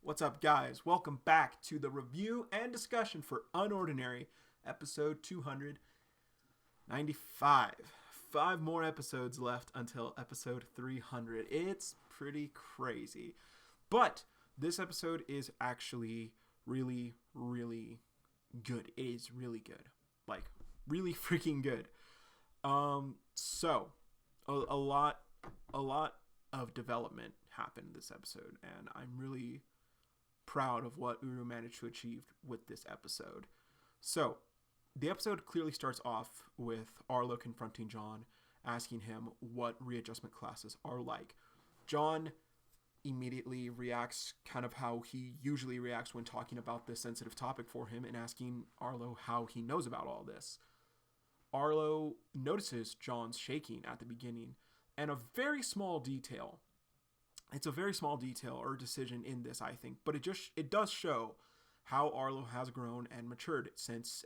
What's up, guys? Welcome back to the review and discussion for UnOrdinary, episode 295. 5 more episodes left until episode 300. It's pretty crazy. But this episode is actually really, really good. It is really good. Like, really freaking good. So, a lot of development happened this episode, and I'm really proud of what Uru managed to achieve with this episode. So, the episode clearly starts off with Arlo confronting John, asking him what readjustment classes are like. John immediately reacts kind of how he usually reacts when talking about this sensitive topic for him and asking Arlo how he knows about all this. Arlo notices John's shaking at the beginning, and a very small detail. It's a very small detail or decision in this, I think, but it does show how Arlo has grown and matured since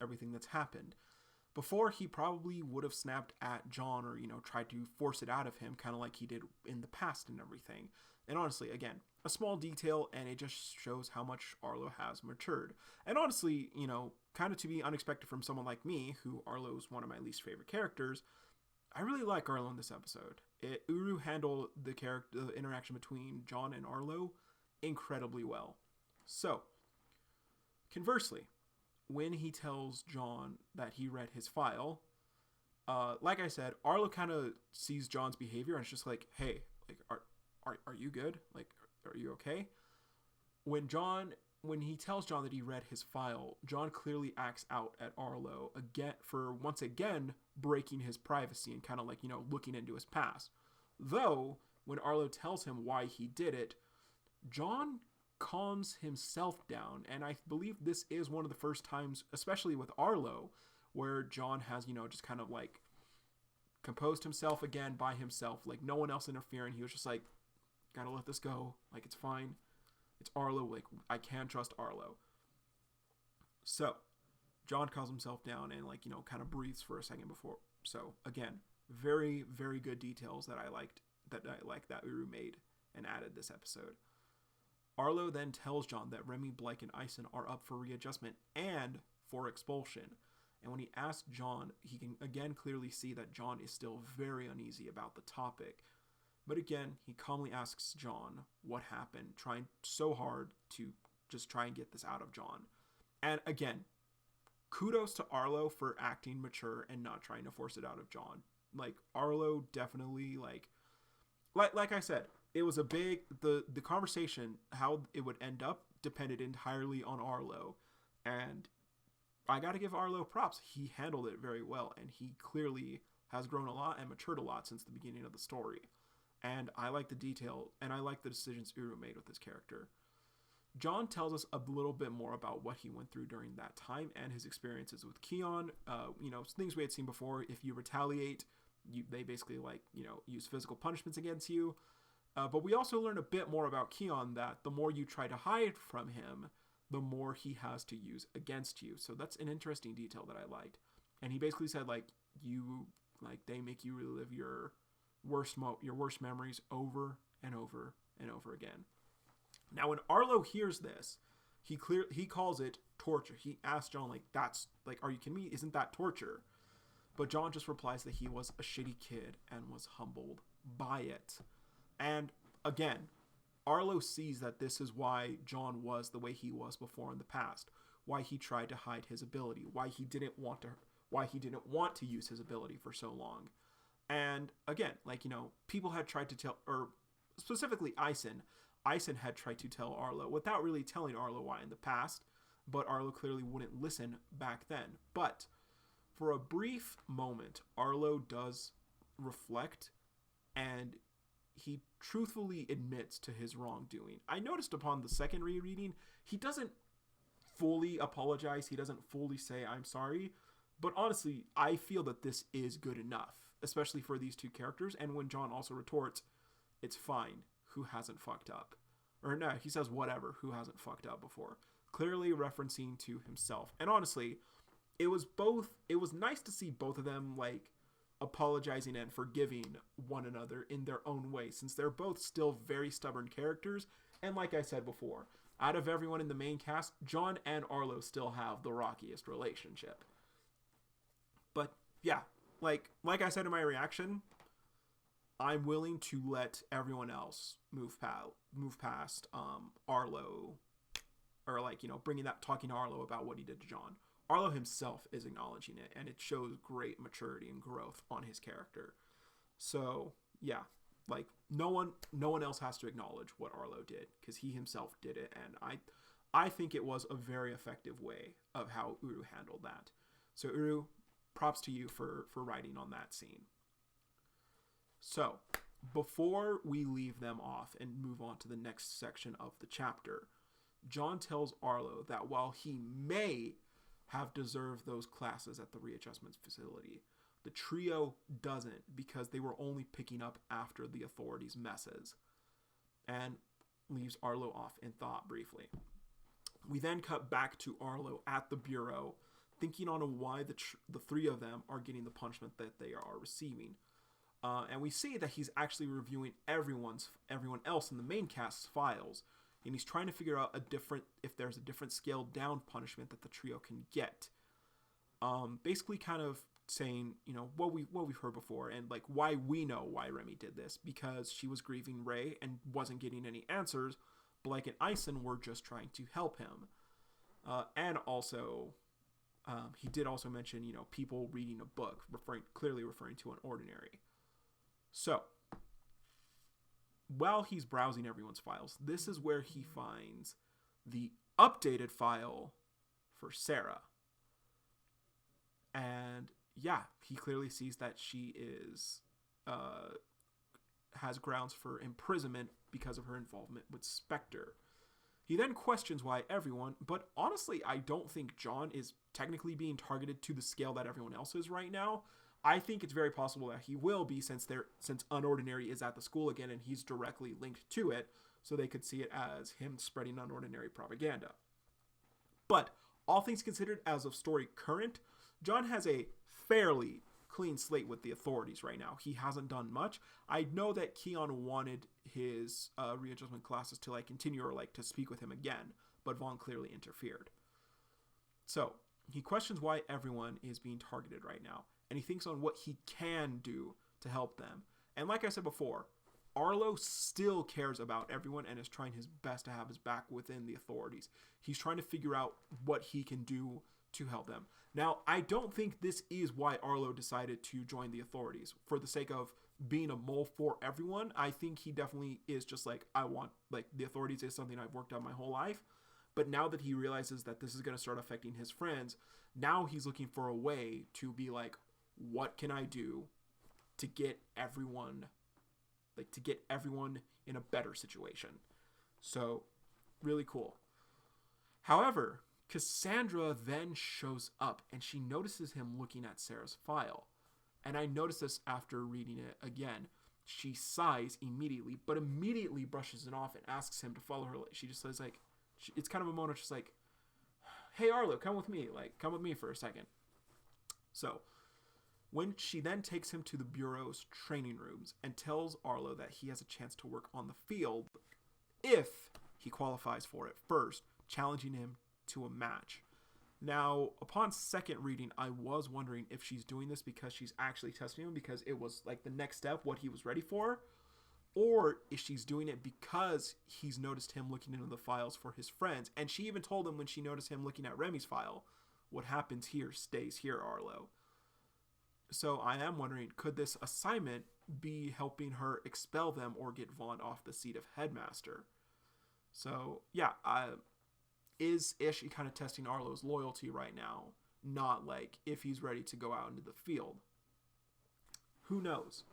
everything that's happened. Before, he probably would have snapped at John or, tried to force it out of him, kind of like he did in the past and everything. And honestly, again, a small detail, and it just shows how much Arlo has matured. And honestly, kind of to be unexpected from someone like me, who Arlo is one of my least favorite characters, I really like Arlo in this episode. Uru handled the interaction between John and Arlo incredibly well. So, conversely, when he tells John that he read his file, like I said, Arlo kind of sees John's behavior and it's just like, hey, like, are you good? Like, are you okay? When he tells John that he read his file, John clearly acts out at Arlo again for once again breaking his privacy and kind of like, looking into his past. Though, when Arlo tells him why he did it, John calms himself down. And I believe this is one of the first times, especially with Arlo, where John has, just kind of like composed himself again by himself. Like no one else interfering. He was just like, gotta let this go. Like, it's fine. It's Arlo. Like, I can trust Arlo. So, John calms himself down and, like, kind of breathes for a second before. So, again, very, very good details that I liked that Uru made and added this episode. Arlo then tells John that Remy, Blake, and Ison are up for readjustment and for expulsion. And when he asks John, he can again clearly see that John is still very uneasy about the topic. But again, he calmly asks John what happened, trying so hard to just try and get this out of John. And again, kudos to Arlo for acting mature and not trying to force it out of John. Like, Arlo definitely, like I said, it was a big, the conversation, how it would end up depended entirely on Arlo. And I gotta give Arlo props. He handled it very well, and he clearly has grown a lot and matured a lot since the beginning of the story. And I like the detail, and I like the decisions Uru made with this character. John tells us a little bit more about what he went through during that time and his experiences with Keon. Things we had seen before. If you retaliate, they basically, use physical punishments against you. But we also learn a bit more about Keon, that the more you try to hide from him, the more he has to use against you. So that's an interesting detail that I liked. And he basically said, they make you relive your worst memories over and over and over again. Now, when Arlo hears this, he calls it torture. He asks John, that's, are you kidding me? Isn't that torture? But John just replies that he was a shitty kid and was humbled by it. And again, Arlo sees that this is why John was the way he was before in the past, why he tried to hide his ability, why he didn't want to use his ability for so long. And again, people had tried to tell, or specifically Ison had tried to tell Arlo without really telling Arlo why in the past, but Arlo clearly wouldn't listen back then. But for a brief moment, Arlo does reflect, and he truthfully admits to his wrongdoing. I noticed upon the second rereading, he doesn't fully apologize. He doesn't fully say, I'm sorry. But honestly, I feel that this is good enough, especially for these two characters. And when John also retorts, it's fine. Who hasn't fucked up? Or no, he says whatever. Who hasn't fucked up before? Clearly referencing to himself. And honestly, it was nice to see both of them, apologizing and forgiving one another in their own way, since they're both still very stubborn characters And like I said before, out of everyone in the main cast, John and Arlo still have the rockiest relationship. But yeah, like I said in my reaction, I'm willing to let everyone else move past Arlo, or like, you know, talking to Arlo about what he did to John. Arlo himself is acknowledging it, and it shows great maturity and growth on his character. So yeah, like no one else has to acknowledge what Arlo did, because he himself did it, and I think it was a very effective way of how Uru handled that. So Uru, props to you for writing on that scene. So before we leave them off and move on to the next section of the chapter, John tells Arlo that while he may have deserved those classes at the readjustment facility, the trio doesn't, because they were only picking up after the authorities' messes, and leaves Arlo off in thought briefly. We then cut back to Arlo at the bureau, thinking on why the three of them are getting the punishment that they are receiving. And we see that he's actually reviewing everyone else in the main cast's files, and he's trying to figure out if there's a different scaled down punishment that the trio can get. Basically kind of saying, you know, what we've heard before, and like why we know why Remy did this, because she was grieving Ray and wasn't getting any answers. Blake and Ison were just trying to help him. And also, he did also mention, you know, people reading a book, clearly referring to UnOrdinary. So, while he's browsing everyone's files, this is where he finds the updated file for Sarah. And yeah, he clearly sees that she has grounds for imprisonment because of her involvement with Spectre. He then questions why everyone, but honestly, I don't think John is technically being targeted to the scale that everyone else is right now. I think it's very possible that he will be, since UnOrdinary is at the school again and he's directly linked to it, so they could see it as him spreading UnOrdinary propaganda. But all things considered, as of story current, John has a fairly clean slate with the authorities right now. He hasn't done much. I know that Keon wanted his readjustment classes to like continue, or like to speak with him again, but Vaughn clearly interfered. So he questions why everyone is being targeted right now, and he thinks on what he can do to help them. And like I said before, Arlo still cares about everyone and is trying his best to have his back within the authorities. He's trying to figure out what he can do to help them. Now, I don't think this is why Arlo decided to join the authorities, for the sake of being a mole for everyone. I think he definitely is just like, the authorities is something I've worked on my whole life. But now that he realizes that this is going to start affecting his friends, now he's looking for a way to be like, what can I do to get everyone in a better situation? So, really cool. However, Cassandra then shows up and she notices him looking at Sarah's file. And I noticed this after reading it again. She sighs immediately, but immediately brushes it off and asks him to follow her. She just says, like, it's kind of a moment just like, hey, Arlo, come with me. Like, come with me for a second. So, when she then takes him to the Bureau's training rooms and tells Arlo that he has a chance to work on the field if he qualifies for it first, challenging him to a match. Now, upon second reading, I was wondering if she's doing this because she's actually testing him, because it was like the next step, what he was ready for, or if she's doing it because he's noticed him looking into the files for his friends. And she even told him when she noticed him looking at Remy's file, what happens here stays here, Arlo. So I am wondering, could this assignment be helping her expel them or get Vaughn off the seat of headmaster? So yeah, is she kind of testing Arlo's loyalty right now? Not like if he's ready to go out into the field. Who knows?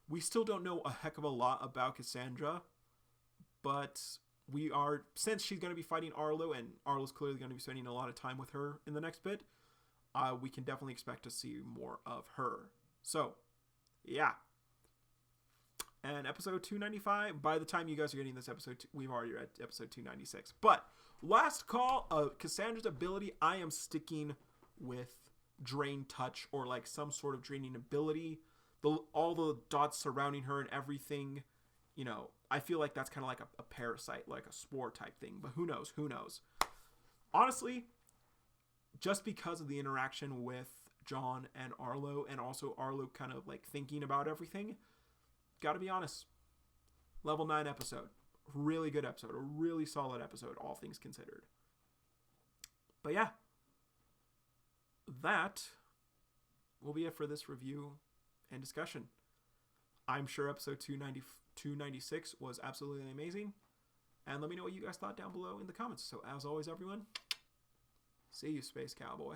We still don't know a heck of a lot about Cassandra, but since she's going to be fighting Arlo, and Arlo's clearly going to be spending a lot of time with her in the next bit, we can definitely expect to see more of her. So, yeah. And episode 295, by the time you guys are getting this episode, we've already read episode 296. But last call of Cassandra's ability, I am sticking with Drain Touch, or like some sort of draining ability. All the dots surrounding her and everything you know, I feel like that's kind of like a parasite, like a spore type thing. But who knows? Who knows? Honestly, just because of the interaction with John and Arlo, and also Arlo kind of like thinking about everything, gotta be honest, level 9 episode. Really good episode. A really solid episode, all things considered. But yeah, that will be it for this review and discussion. I'm sure episode 296 was absolutely amazing. And let me know what you guys thought down below in the comments. So as always, everyone, see you, Space Cowboy.